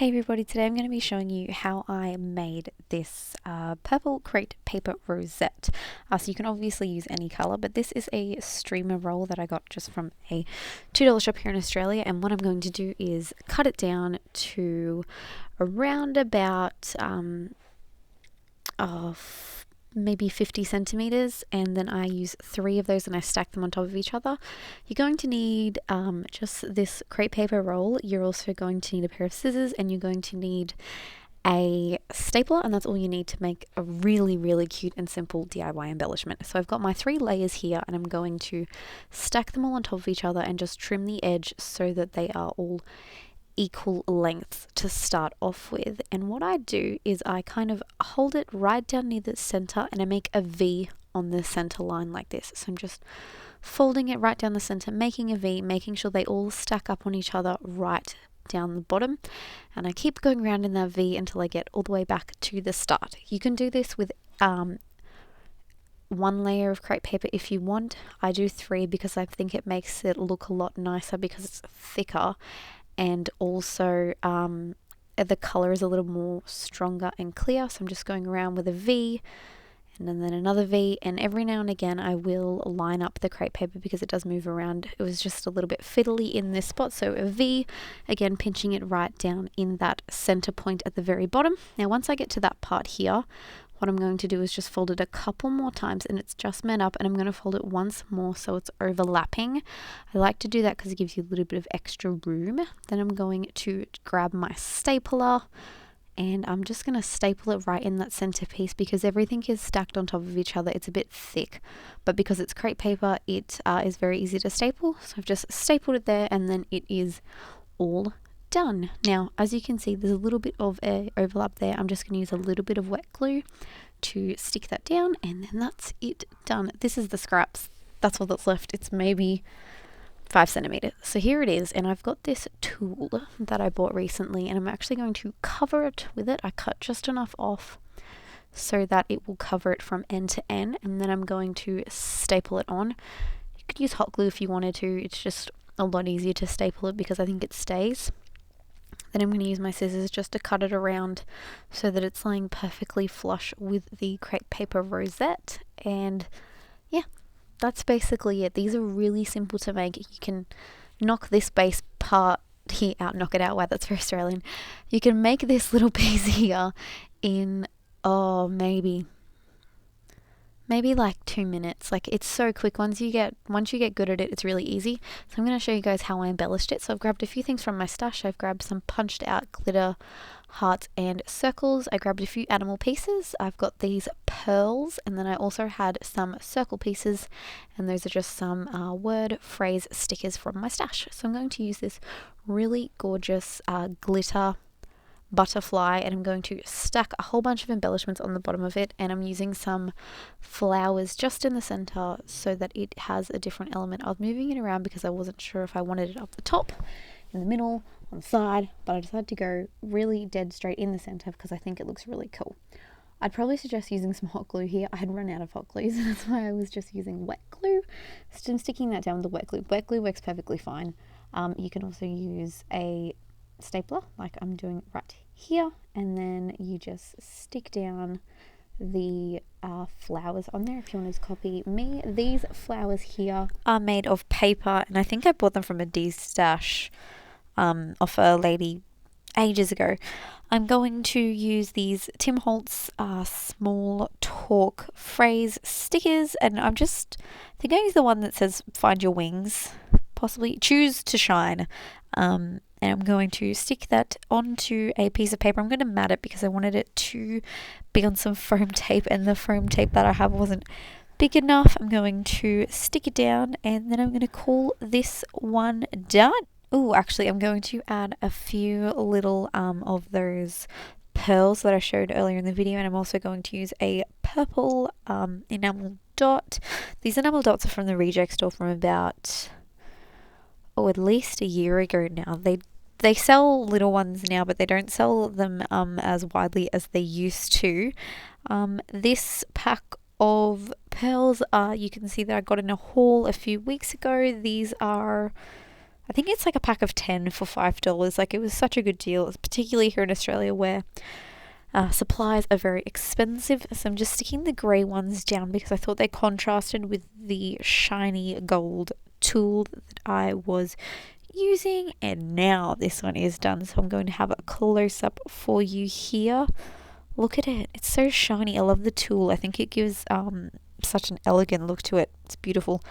Hey everybody, today I'm going to be showing you how I made this purple Crete paper rosette. So you can obviously use any colour, but this is a streamer roll that I got just from a $2 shop here in Australia, and what I'm going to do is cut it down to around about maybe 50 centimeters, and then I use 3 of those and I stack them on top of each other. You're going to need just this crepe paper roll. You're also going to need a pair of scissors, and you're going to need a stapler, and that's all you need to make a really cute and simple DIY embellishment. So I've got my 3 layers here, and I'm going to stack them all on top of each other and just trim the edge so that they are all equal lengths to start off with. And what I do is I kind of hold it right down near the center and I make a V on the center line like this. So I'm just folding it right down the center, making a V, making sure they all stack up on each other right down the bottom, and I keep going around in that V until I get all the way back to the start. You can do this with one layer of crepe paper if you want. I do 3 because I think it makes it look a lot nicer because it's thicker, and also the color is a little more stronger and clear. So I'm just going around with a V and then another V, and every now and again I will line up the crepe paper because it does move around. It was just a little bit fiddly in this spot, so a V, again pinching it right down in that center point at the very bottom. Now once I get to that part here, what I'm going to do is just fold it a couple more times, and it's just met up, and I'm going to fold it once more so it's overlapping. I like to do that because it gives you a little bit of extra room. Then I'm going to grab my stapler, and I'm just going to staple it right in that center piece because everything is stacked on top of each other. It's a bit thick, but because it's crepe paper, it is very easy to staple. So I've just stapled it there, and then it is all done. Now, as you can see, there's a little bit of a overlap there. I'm just going to use a little bit of wet glue to stick that down, and then that's it done. This is the scraps. That's all that's left. It's maybe 5 centimeters. So here it is, and I've got this tool that I bought recently, and I'm actually going to cover it with it. I cut just enough off so that it will cover it from end to end, and then I'm going to staple it on. You could use hot glue if you wanted to. It's just a lot easier to staple it because I think it stays. Then I'm going to use my scissors just to cut it around so that it's laying perfectly flush with the crepe paper rosette. And yeah, that's basically it. These are really simple to make. You can knock this base part here out, knock it out. Wow, that's very Australian. You can make this little piece here in maybe like 2 minutes. Like, it's so quick. Once you get good at it, it's really easy. So I'm going to show you guys how I embellished it. So I've grabbed a few things from my stash. I've grabbed some punched out glitter, hearts and circles. I grabbed a few animal pieces. I've got these pearls, and then I also had some circle pieces, and those are just some word phrase stickers from my stash. So I'm going to use this really gorgeous glitter butterfly, and I'm going to stack a whole bunch of embellishments on the bottom of it, and I'm using some flowers just in the center so that it has a different element. I was moving it around because I wasn't sure if I wanted it up the top, in the middle, on the side, but I decided to go really dead straight in the center because I think it looks really cool. I'd probably suggest using some hot glue here. I had run out of hot glue, so that's why I was just using wet glue. So I'm sticking that down with the wet glue. Wet glue works perfectly fine. You can also use a stapler like I'm doing right here, and then you just stick down the flowers on there if you want to copy me. These flowers here are made of paper, and I think I bought them from a D-stash off a lady ages ago. I'm going to use these Tim Holtz small talk phrase stickers, and I think I use the one that says find your wings, possibly choose to shine. And I'm going to stick that onto a piece of paper. I'm going to mat it because I wanted it to be on some foam tape, and the foam tape that I have wasn't big enough. I'm going to stick it down, and then I'm going to call this one done. Oh, actually, I'm going to add a few little of those pearls that I showed earlier in the video, and I'm also going to use a purple enamel dot. These enamel dots are from the reject store from about at least a year ago now. They sell little ones now, but they don't sell them as widely as they used to. This pack of pearls you can see that I got in a haul a few weeks ago. These are I think it's like a pack of 10 for $5. Like, it was such a good deal, particularly here in Australia where supplies are very expensive. So I'm just sticking the grey ones down because I thought they contrasted with the shiny gold tool that I was using. And now this one is done, so I'm going to have a close-up for you here. Look at it, it's so shiny. I love the tool. I think it gives such an elegant look to it. It's beautiful.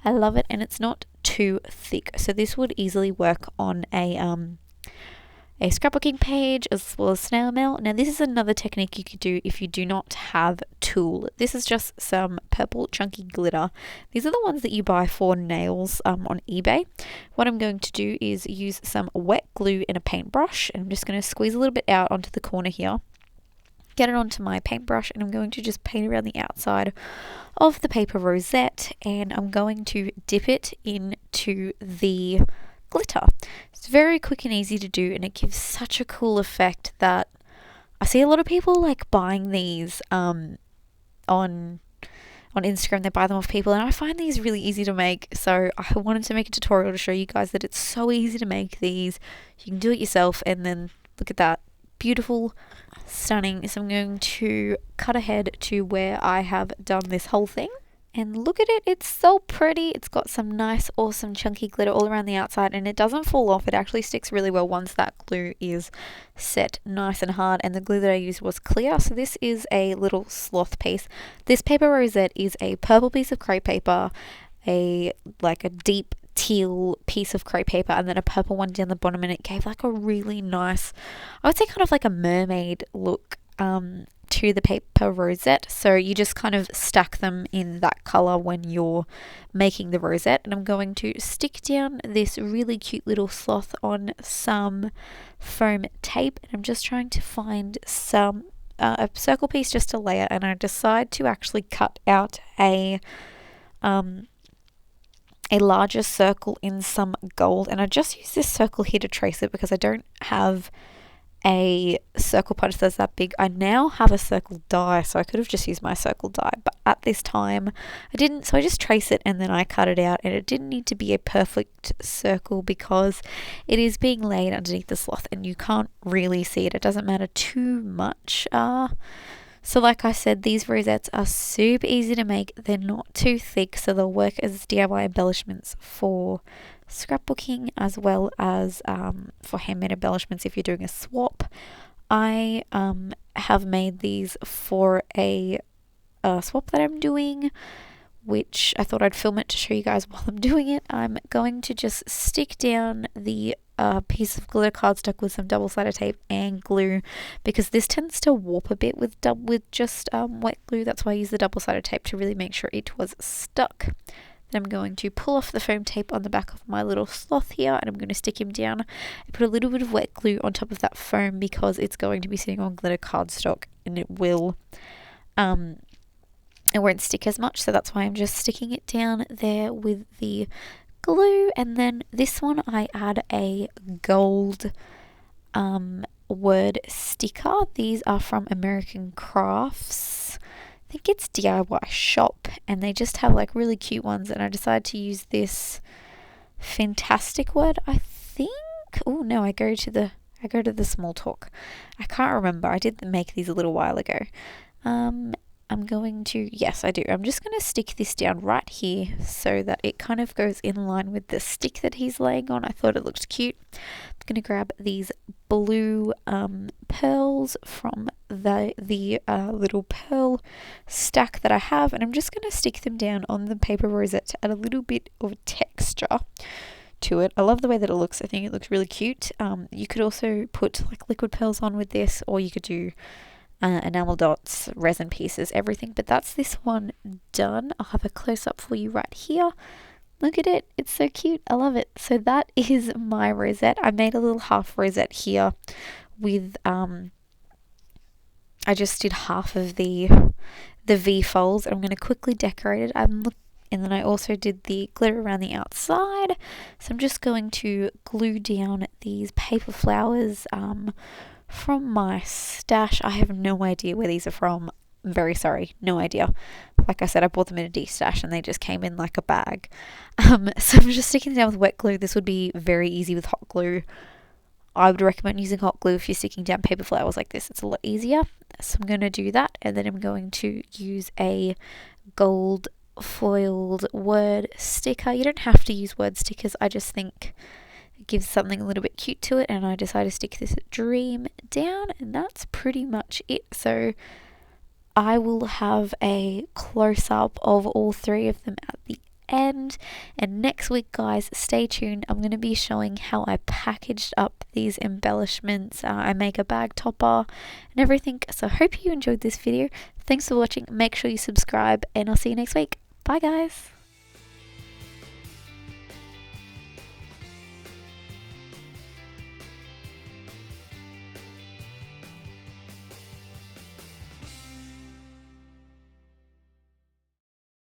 I love it, and it's not too thick, so this would easily work on a scrapbooking page as well as snail mail. Now this is another technique you could do if you do not have tulle. This is just some purple chunky glitter. These are the ones that you buy for nails on eBay. What I'm going to do is use some wet glue in a paintbrush, and I'm just going to squeeze a little bit out onto the corner here, get it onto my paintbrush, and I'm going to just paint around the outside of the paper rosette, and I'm going to dip it into the glitter. It's very quick and easy to do, and it gives such a cool effect that I see a lot of people like buying these on Instagram. They buy them off people, and I find these really easy to make, so I wanted to make a tutorial to show you guys that it's so easy to make these. You can do it yourself, and then look at that, beautiful, stunning. So I'm going to cut ahead to where I have done this whole thing, and look at it, it's so pretty. It's got some nice, awesome chunky glitter all around the outside, and it doesn't fall off. It actually sticks really well once that glue is set nice and hard, and the glue that I used was clear. So this is a little sloth piece. This paper rosette is a purple piece of crepe paper, a deep teal piece of crepe paper, and then a purple one down the bottom, and it gave like a really nice, I would say kind of like a mermaid look to the paper rosette. So you just kind of stack them in that color when you're making the rosette. And I'm going to stick down this really cute little sloth on some foam tape, and I'm just trying to find some a circle piece just to lay it, and I decide to actually cut out a larger circle in some gold, and I just use this circle here to trace it because I don't have a circle punch that's that big. I now have a circle die, so I could have just used my circle die, but at this time I didn't, so I just trace it and then I cut it out, and it didn't need to be a perfect circle because it is being laid underneath the sloth and you can't really see it. It doesn't matter too much. So like I said, these rosettes are super easy to make. They're not too thick, so they'll work as DIY embellishments for scrapbooking as well as for handmade embellishments if you're doing a swap. I have made these for a swap that I'm doing, which I thought I'd film it to show you guys while I'm doing it. I'm going to just stick down the piece of glitter cardstock with some double-sided tape and glue, because this tends to warp a bit with just wet glue. That's why I use the double-sided tape to really make sure it was stuck. Then I'm going to pull off the foam tape on the back of my little sloth here, and I'm going to stick him down and put a little bit of wet glue on top of that foam because it's going to be sitting on glitter cardstock, and it won't stick as much, so that's why I'm just sticking it down there with the glue. And then this one I add a gold word sticker. These are from American Crafts. I think it's DIY Shop, and they just have like really cute ones, and I decided to use this fantastic word, I think. Oh no, I go to the small talk. I can't remember. I did make these a little while ago. I'm going to, yes I do, I'm just going to stick this down right here so that it kind of goes in line with the stick that he's laying on. I thought it looked cute. I'm going to grab these blue pearls from the little pearl stack that I have, and I'm just going to stick them down on the paper rosette to add a little bit of texture to it. I love the way that it looks. I think it looks really cute. You could also put like liquid pearls on with this, or you could do enamel dots, resin pieces, everything, but that's this one done. I'll have a close-up for you right here. Look at it, it's so cute. I love it. So that is my rosette. I made a little half rosette here with I just did half of the V folds. I'm going to quickly decorate it. And then I also did the glitter around the outside, so I'm just going to glue down these paper flowers from my stash. I have no idea where these are from, I'm very sorry, no idea. Like I said, I bought them in a D-stash and they just came in like a bag. So I'm just sticking them down with wet glue. This would be very easy with hot glue. I would recommend using hot glue if you're sticking down paper flowers like this. It's a lot easier. So I'm going to do that, and then I'm going to use a gold foiled word sticker. You don't have to use word stickers. I just think it gives something a little bit cute to it, and I decided to stick this dream down, and that's pretty much it. So I will have a close-up of all three of them at the end, and next week, guys, stay tuned. I'm going to be showing how I packaged up these embellishments. I make a bag topper and everything. So I hope you enjoyed this video. Thanks for watching. Make sure you subscribe, and I'll see you next week. Bye, guys.